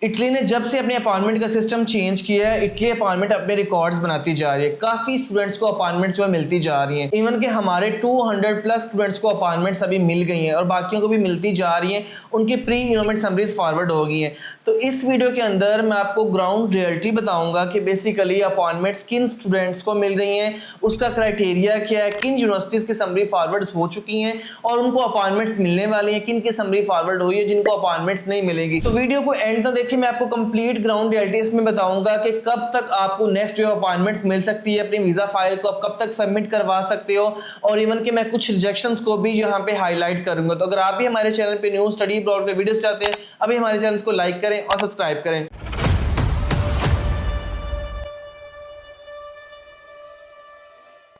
Italy ने जब से अपने अपॉइंटमेंट का सिस्टम चेंज किया है, इटली अपॉइंटमेंट अपने रिकॉर्ड्स बनाती जा रही है। काफी स्टूडेंट्स को अपॉइंटमेंट्स जो है मिलती जा रही हैं। इवन के हमारे 200 प्लस स्टूडेंट्स को अपॉइंटमेंट्स अभी मिल गई हैं और बाकियों को भी मिलती जा रही हैं। उनकी प्री इनरोलमेंट समरीज फॉरवर्ड हो गई हैं। तो इस वीडियो के अंदर मैं आपको ग्राउंड रियलिटी बताऊंगा कि बेसिकली अपॉइंटमेंट्स किन स्टूडेंट्स को मिल रही हैं, उसका क्राइटेरिया क्या है, किन यूनिवर्सिटीज की समरी फॉरवर्ड हो चुकी हैं और उनको अपॉइंटमेंट्स मिलने वाली हैं, किन की समरी फॉरवर्ड हुई है जिनको अपॉइंटमेंट्स नहीं मिलेगी। तो वीडियो को एंड तक देखिए, मैं आपको कंप्लीट ग्राउंड रियलिटी इसमें बताऊंगा कि कब तक आपको नेक्स्ट जो अपॉइंटमेंट्स मिल सकती है, अपनी वीजा फाइल को आप कब तक सबमिट करवा सकते हो, और इवन कि मैं कुछ रिजेक्शंस को भी यहाँ पे हाईलाइट करूंगा। तो अगर आप भी हमारे चैनल पे न्यू स्टडी अब्रॉड के वीडियोस चाहते हैं, अभी हमारे चैनल को लाइक करें और सब्सक्राइब करें।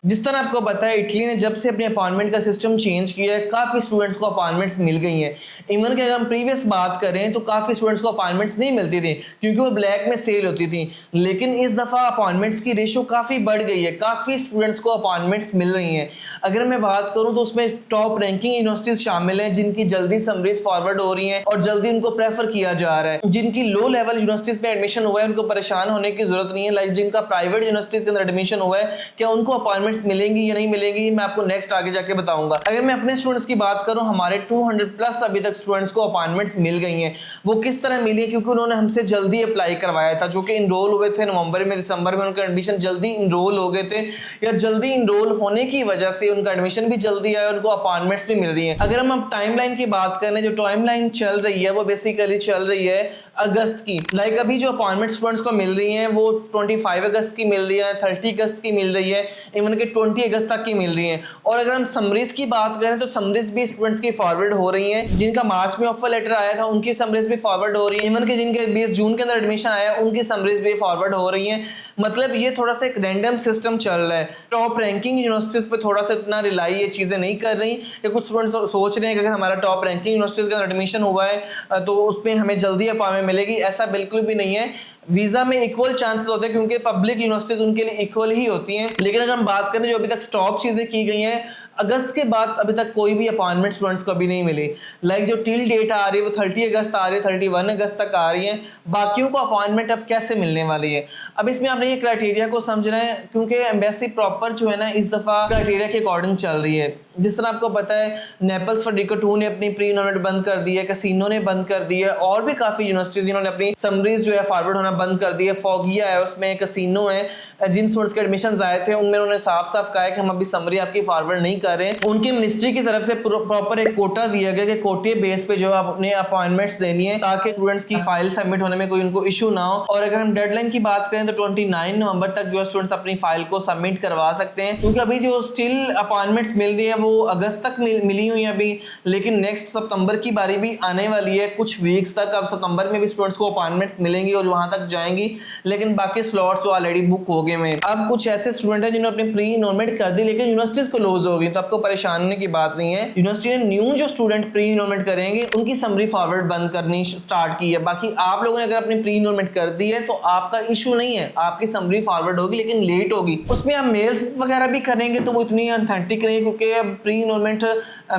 जिस तरह आपको पता है, इटली ने जब से अपने अपॉइंटमेंट का सिस्टम चेंज किया है, काफ़ी स्टूडेंट्स को अपॉइंटमेंट्स मिल गई हैं। इवन कि अगर हम प्रीवियस बात करें तो काफ़ी स्टूडेंट्स को अपॉइंटमेंट्स नहीं मिलती थी क्योंकि वो ब्लैक में सेल होती थी। लेकिन इस दफ़ा अपॉइंटमेंट्स की रेशो काफ़ी बढ़ गई है, काफ़ी स्टूडेंट्स को अपॉइंटमेंट्स मिल रही हैं। अगर मैं बात करूँ तो उसमें टॉप रैंकिंग यूनिवर्सिटीज शामिल हैं जिनकी जल्दी समरीज फॉरवर्ड हो रही हैं और जल्दी उनको प्रेफर किया जा रहा है। जिनकी लो लेवल यूनिवर्सिटीज में एडमिशन हुआ है उनको परेशान होने की जरूरत नहीं है। लाइक जिनका प्राइवेट यूनिवर्सिटीज के अंदर एडमिशन हुआ है, क्या उनको अपॉइंटमेंट्स मिलेंगी या नहीं मिलेगी, मैं आपको नेक्स्ट आगे जाके बताऊंगा। अगर मैं अपने स्टूडेंट्स की बात करूं, हमारे 200 प्लस अभी तक स्टूडेंट्स को अपॉइंटमेंट्स मिल गई हैं। वो किस तरह मिली है? क्योंकि उन्होंने हमसे जल्दी अप्लाई करवाया था, जो कि इनरोल हुए थे नवंबर में, दिसंबर में उनका एडमिशन जल्दी इनरोल हो गए थे, या जल्दी इनरोल होने की वजह से उनका एडमिशन भी जल्दी आया, उनको अपॉइंटमेंट्स भी मिल रही है। अगर हम अब टाइमलाइन की बात करें, जो टाइमलाइन चल रही है वो बेसिकली चल रही है अगस्त की। लाइक अभी जो अपॉइंटमेंट स्टूडेंट्स को मिल रही हैं वो 25 अगस्त की मिल रही है, 30 अगस्त की मिल रही है, इवन के 20 अगस्त तक की मिल रही हैं। और अगर हम समरीज की बात करें तो समरीज भी स्टूडेंट्स की फॉरवर्ड हो रही हैं। जिनका मार्च में ऑफर लेटर आया था उनकी समरीज भी फॉरवर्ड हो रही है। इवन के जिनके 20 जून के अंदर एडमिशन आया उनकी समरीज भी फॉरवर्ड हो रही हैं। मतलब ये थोड़ा सा एक रैंडम सिस्टम चल रहा है। टॉप रैंकिंग यूनिवर्सिटीज पे थोड़ा सा इतना रिलाई ये चीज़ें नहीं कर रही कि कुछ स्टूडेंट्स सोच रहे हैं कि अगर हमारा टॉप रैंकिंग यूनिवर्सिटीज का एडमिशन हुआ है तो उसमें हमें जल्दी अपॉइंटमेंट मिलेगी। ऐसा बिल्कुल भी नहीं है। वीजा में इक्वल चांसेस होते हैं क्योंकि पब्लिक यूनिवर्सिटीज उनके लिए इक्वल ही होती हैं। लेकिन अगर हम बात करें जो अभी तक स्टॉप चीज़ें की गई हैं, अगस्त के बाद अभी तक कोई भी अपॉइंटमेंट स्टूडेंट्स को अभी नहीं मिली। लाइक जो टिल डेट आ रही है वो 30 अगस्त आ रही है, 31 अगस्त तक आ रही है। बाकियों को अपॉइंटमेंट अब कैसे मिलने वाली है? अब इसमें आपने ये क्राइटेरिया को समझना है क्योंकि एम्बेसी प्रॉपर जो है ना इस दफ़ा क्राइटेरिया के अकॉर्डिंग चल रही है। जिस तरह आपको पता है, नेपल्स फर्डिको 2 ने अपनी प्री इनरोलमेंट बंद कर दी है, कैसीनो ने बंद कर दी है, और भी काफ़ी यूनिवर्सिटीज जिन्होंने अपनी समरीज जो है फॉरवर्ड होना बंद कर दी है। फोगिया है, उसमें कैसीनो है। जिन स्टूडेंट्स के एडमिशन आए थे उनमें उन्होंने साफ साफ कहा है कि हम अभी समरी आपकी फॉरवर्ड नहीं कर रहे हैं। उनकी मिनिस्ट्री की तरफ से प्रॉपर एक कोटा दिया गया कि कोटे बेस पे जो आप अपने अपॉइंटमेंट्स देनी है ताकि स्टूडेंट्स की फाइल सबमिट होने में कोई उनको इशू ना हो। और अगर हम डेडलाइन की बात करें तो 29 नवंबर तक जो स्टूडेंट्स अपनी फाइल को सबमिट करवा सकते हैं, क्योंकि अभी जो स्टिल अपॉइंटमेंट्स मिल रही है वो अगस्त तक मिली हुई है अभी। लेकिन नेक्स्ट सितंबर की बारी भी आने वाली है कुछ वीक्स तक। अब सितंबर में भी स्टूडेंट्स को अपॉइंटमेंट्स मिलेंगी और वहां तक जाएंगी, लेकिन बाकी स्लॉट्स ऑलरेडी बुक हो गए हैं। अब कुछ ऐसे स्टूडेंट हैं जिन्होंने अपनी प्री इनरोलमेंट कर दी लेकिन यूनिवर्सिटीज को लॉस हो गई, तो आपको परेशान होने की बात नहीं है। यूनिवर्सिटी ने न्यू जो स्टूडेंट प्री इनरोलमेंट करेंगे उनकी समरी फॉरवर्ड बंद करनी स्टार्ट की है। बाकी आप लोगों ने अगर अपनी प्री इनरोलमेंट कर दी है तो आपका इशू नहीं है, आपकी समरी फॉरवर्ड होगी लेकिन लेट होगी। उसमें आप मेल्स वगैरह भी करेंगे तो वो इतनी ऑथेंटिक नहीं, क्योंकि अब प्री इनरोलमेंट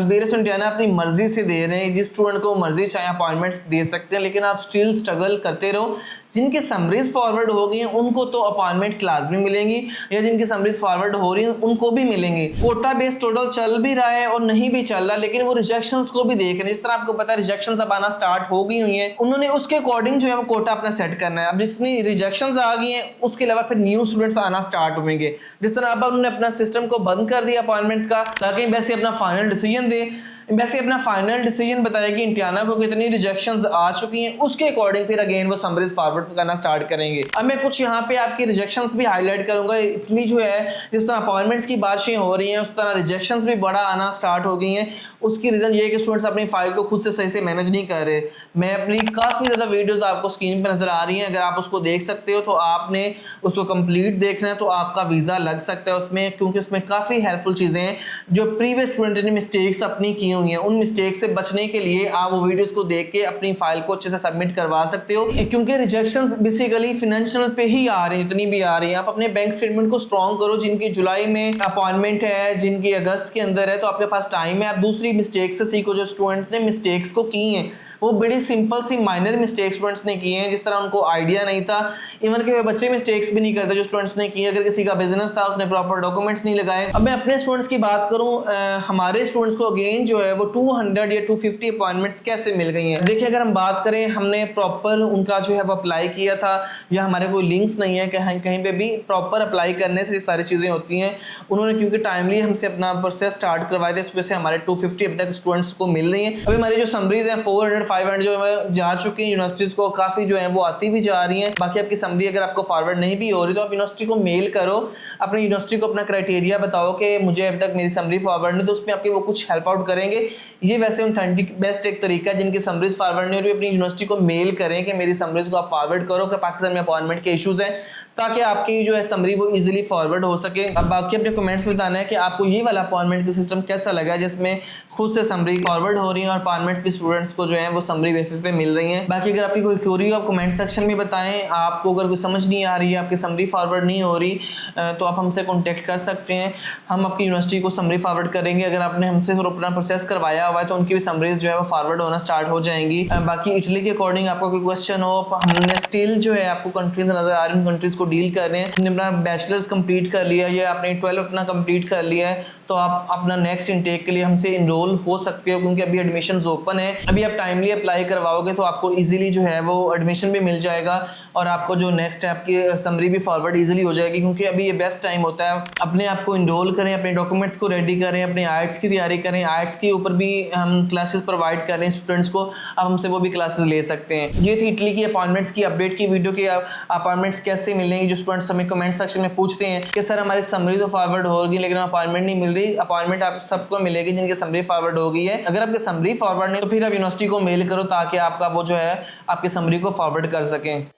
बेरिस इंडियाना अपनी मर्जी से दे रहे हैं। जिस स्टूडेंट को मर्जी चाहे अपॉइंटमेंट्स दे सकते हैं, लेकिन आप स्टिल स्ट्रगल करते रहो। जिनकी समरीज फॉरवर्ड हो गई हैं उनको तो अपॉइंटमेंट्स लाजमी मिलेंगी, या जिनकी समरीज फॉरवर्ड हो रही हैं उनको भी मिलेंगी। कोटा बेस्ड टोटल चल भी रहा है और नहीं भी चल रहा, लेकिन वो रिजेक्शंस को भी देख रहे हैं। जिस तरह आपको पता है रिजेक्शंस अब आना स्टार्ट हो गई हुई हैं, उन्होंने उसके अकॉर्डिंग जो है वो कोटा अपना सेट करना है। अब जितनी रिजेक्शंस आ गई हैं उसके अलावा फिर न्यू स्टूडेंट्स आना स्टार्ट होंगे। जिस तरह अब उन्होंने अपना सिस्टम को बंद कर दिया अपॉइंटमेंट्स का, ताकि वैसे अपना फाइनल डिसीजन दे, वैसे अपना फाइनल डिसीजन बताया कि इंडियाना को कितनी रिजेक्शंस आ चुकी हैं, उसके अकॉर्डिंग फिर अगेन वो समरीज फॉरवर्ड करना स्टार्ट करेंगे। अब मैं कुछ यहाँ पे आपकी रिजेक्शंस भी हाईलाइट करूंगा। इटली जो है जिस तरह अपॉइंटमेंट्स की बारिशें हो रही हैं उस तरह रिजेक्शंस भी बड़ा आना स्टार्ट हो गई हैं। उसकी रीजन ये है कि स्टूडेंट्स अपनी फाइल को खुद से सही से मैनेज नहीं कर रहे। मैं अपनी काफ़ी ज़्यादा वीडियोज़ आपको स्क्रीन पर नजर आ रही हैं, अगर आप उसको देख सकते हो तो आपने उसको कंप्लीट देखना है तो आपका वीज़ा लग सकता है उसमें, क्योंकि उसमें काफ़ी हेल्पफुल चीज़ें हैं जो प्रीवियस स्टूडेंट ने मिस्टेक्स अपनी की हुई हैं। उन मिस्टेक से बचने के लिए आप वो वीडियोस को देख के अपनी फाइल को अच्छे से सबमिट करवा सकते हो, क्योंकि रिजेक्शंस बेसिकली फाइनेंशियल पे ही आ रही हैं, जितनी भी आ रही हैं। आप अपने बैंक स्टेटमेंट को स्ट्रॉन्ग करो। जिनकी जुलाई में अपॉइंटमेंट है, जिनकी अगस्त के अंदर है, तो आपके पास टाइम है। आप दूसरी मिस्टेक से सीखो जो स्टूडेंट्स ने मिस्टेक्स को की हैं। वो बड़ी सिंपल सी माइनर मिस्टेक स्टूडेंट्स ने की हैं, जिस तरह उनको आइडिया नहीं था। इवन के बच्चे मिस्टेक्स भी नहीं करते जो स्टूडेंट्स ने की। अगर किसी का बिजनेस था, उसने प्रॉपर डॉक्यूमेंट्स नहीं लगाए। अब मैं अपने स्टूडेंट्स की बात करूं, हमारे स्टूडेंट्स को अगेन जो है वो 200 या 250 अपॉइंटमेंट्स कैसे मिल गई हैं। देखिए, अगर हम बात करें, हमने प्रॉपर उनका जो है वो अप्लाई किया था, या हमारे कोई लिंक्स नहीं है कहीं पे भी प्रॉपर अप्लाई करने से सारी चीज़ें होती हैं। उन्होंने क्योंकि टाइमली हमसे अपना प्रोसेस स्टार्ट करवाए थे, इस वजह से हमारे 250 अब तक स्टूडेंट्स को मिल रही हैं। अभी हमारी जो समरीज हैं 400 500 जो है जा चुकी हैं यूनिवर्सिटीज़ को, काफ़ी जो है वो आती भी जा रही हैं। बाकी आपकी समरी अगर आपको फॉरवर्ड नहीं भी हो रही तो आप यूनिवर्सिटी को मेल करो, अपनी यूनिवर्सिटी को अपना क्राइटेरिया बताओ कि मुझे अब तक मेरी समरी फॉरवर्ड नहीं, तो उसमें आपके वो कुछ हेल्प आउट करेंगे। ये वैसे ऑथेंटिक बेस्ट एक तरीका है। जिनकी समरीज फॉरवर्ड नहीं हो रही, अपनी यूनिवर्सिटी को मेल करें कि मेरी समरीज को आप फॉरवर्ड करो कि पाकिस्तान में अपॉइंटमेंट के इश्यूज हैं, ताकि आपकी जो है समरी वो इजीली फॉरवर्ड हो सके। अब बाकी अपने कमेंट्स में बताना है कि आपको ये वाला अपॉइंटमेंट का सिस्टम कैसा लगा, जिसमें खुद से समरी फॉरवर्ड हो रही है और अपॉइंटमेंट्स भी स्टूडेंट्स को जो है वो समरी बेसिस पे मिल रही हैं। बाकी अगर आपकी कोई क्वेरी हो आप कमेंट सेक्शन में बताएं। आपको अगर कोई समझ नहीं आ रही है, आपकी समरी फॉरवर्ड नहीं हो रही, तो आप हमसे कॉन्टेक्ट कर सकते हैं। हम आपकी यूनिवर्सिटी को समरी फॉरवर्ड करेंगे। अगर आपने हमसे अपना प्रोसेस करवाया हुआ है तो उनकी भी समरीज जो है वो फॉरवर्ड होना स्टार्ट हो जाएंगी। बाकी इटली के अकॉर्डिंग आपको कोई क्वेश्चन हो, हमने स्टिल जो है आपको कंट्रीज नजर आ रही, कंट्रीज को डील कर रहे हैं। अपना बैचलर्स कंप्लीट कर लिया या आपने 12 अपना कंप्लीट कर लिया है, तो आप अपना नेक्स्ट इनटेक के लिए हमसे इनरोल हो सकते हो, क्योंकि अभी एडमिशंस ओपन है। अभी आप टाइमली अप्लाई करवाओगे तो आपको इजीली जो है वो एडमिशन भी मिल जाएगा और आपको जो नेक्स्ट है आपकी समरी भी फॉरवर्ड इजीली हो जाएगी, क्योंकि अभी ये बेस्ट टाइम होता है। अपने आप को इनरोल करें, अपने डॉक्यूमेंट्स को रेडी करें, अपने आइट्स की तैयारी करें। आइट्स के ऊपर भी हम क्लासेस प्रोवाइड कर रहे हैं स्टूडेंट्स को, अब हमसे वो भी क्लासेस ले सकते हैं। ये थी इटली की अपॉइंटमेंट्स की अपडेट की वीडियो, की अपॉइंटमेंट्स कैसे मिलेंगी। जो स्टूडेंट्स हमें कमेंट सेक्शन में पूछते हैं कि सर हमारी समरी तो फॉरवर्ड होगी लेकिन अपॉइंटमेंट नहीं मिल रही। अपॉइंटमेंट आप सबको मिलेगी जिनकी समरी फॉरवर्ड हो गई है। अगर आपकी समरी फॉरवर्ड नहीं तो फिर आप यूनिवर्सिटी को मेल करो, ताकि आपका वो जो है आपकी समरी को फॉरवर्ड कर सकें।